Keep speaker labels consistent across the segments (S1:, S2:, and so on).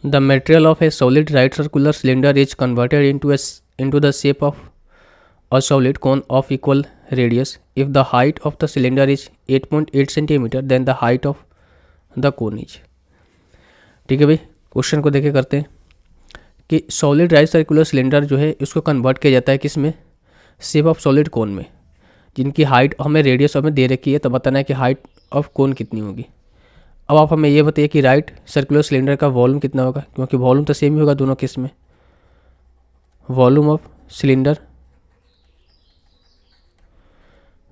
S1: The material of A solid right circular cylinder is converted into the shape of a solid cone of equal radius. If the height of the cylinder is 8.8 centimeter, then the height of the cone is. ठीक है भाई, question को देखे करते हैं कि solid right circular cylinder जो है इसको कन्वर्ट किया जाता है किस में, शेप ऑफ सॉलिड कोन में, जिनकी हाइट हमें रेडियस हमें दे रखी है, तो बताना है कि हाइट ऑफ कोन कितनी होगी। अब आप हमें ये बताइए कि राइट सर्कुलर सिलेंडर का वॉल्यूम कितना होगा, क्योंकि वॉल्यूम तो सेम ही होगा दोनों केस में। वॉल्यूम ऑफ सिलेंडर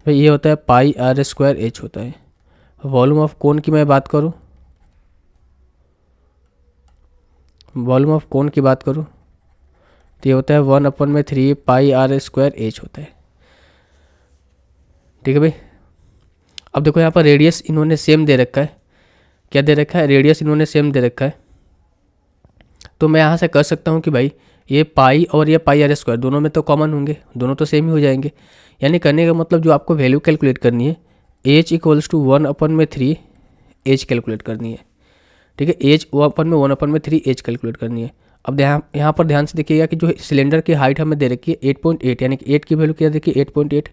S1: भाई ये होता है पाई आर स्क्वायर एच होता है। वॉल्यूम ऑफ कोन की मैं बात करूँ, वॉल्यूम ऑफ कोन की बात करूँ तो ये होता है 1/3 पाई आर स्क्वायर एच होता है। ठीक है भाई, अब देखो यहाँ पर रेडियस इन्होंने सेम दे रखा है, क्या दे रखा है, रेडियस इन्होंने सेम दे रखा है। तो मैं यहाँ से कर सकता हूँ कि भाई ये पाई और ये पाई आर स्क्वायर दोनों में तो कॉमन होंगे, दोनों तो सेम ही हो जाएंगे। यानी करने का मतलब जो आपको वैल्यू कैलकुलेट करनी है H equals to 1/3 H calculate करनी है। ठीक है, एच 1/3 एच कैलकुलेट करनी है। अब यहाँ पर ध्यान से देखिएगा कि जो सिलेंडर की हाइट हमें दे रखी है 8.8, यानी कि 8 की वैल्यू क्या देखिए 8.8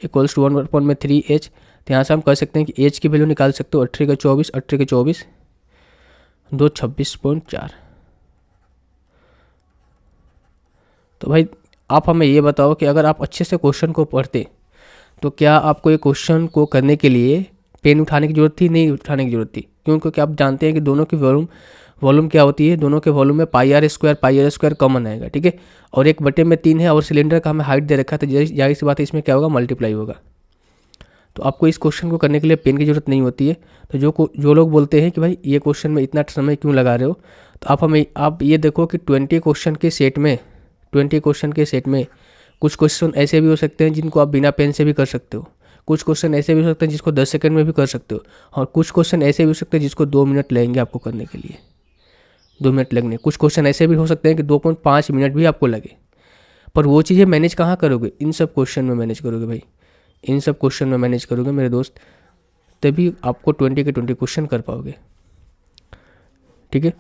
S1: इक्वल्स टू 1/3 एच। तो यहाँ से हम कर सकते हैं कि एच की वैल्यू निकाल सकते हो 18 का 24, 18 के 24 2 26.4। तो भाई आप हमें ये बताओ कि अगर आप अच्छे से क्वेश्चन को पढ़ते तो क्या आपको ये क्वेश्चन को करने के लिए पेन उठाने की जरूरत थी, नहीं उठाने की जरूरत थी? क्योंकि आप जानते हैं कि दोनों की वॉल्यूम क्या होती है, दोनों के वॉल्यूम में पाई आर स्क्वायर कॉमन आएगा। ठीक है, और 1/3 है और सिलेंडर का हमें हाइट दे रखा है, तो जाहिर सी बात है इसमें क्या होगा, मल्टीप्लाई होगा। तो आपको इस क्वेश्चन को करने के लिए पेन की जरूरत नहीं होती है। तो जो लोग बोलते हैं कि भाई ये क्वेश्चन में इतना समय क्यों लगा रहे हो, तो आप ये देखो कि 20 क्वेश्चन के सेट में कुछ क्वेश्चन ऐसे भी हो सकते हैं जिनको आप बिना पेन से भी कर सकते हो, कुछ क्वेश्चन ऐसे भी हो सकते हैं जिसको 10 सेकंड में भी कर सकते हो, और कुछ क्वेश्चन ऐसे भी हो सकते हैं जिसको 2 मिनट लगेंगे आपको करने के लिए, 2 मिनट लगने। कुछ क्वेश्चन ऐसे भी हो सकते हैं कि 2.5 मिनट भी आपको लगे। पर वो चीज़ें मैनेज कहाँ करोगे, इन सब क्वेश्चन में मैनेज करोगे भाई, इन सब क्वेश्चन में मैनेज करोगे मेरे दोस्त, तभी आपको 20 के 20 क्वेश्चन कर पाओगे। ठीक है।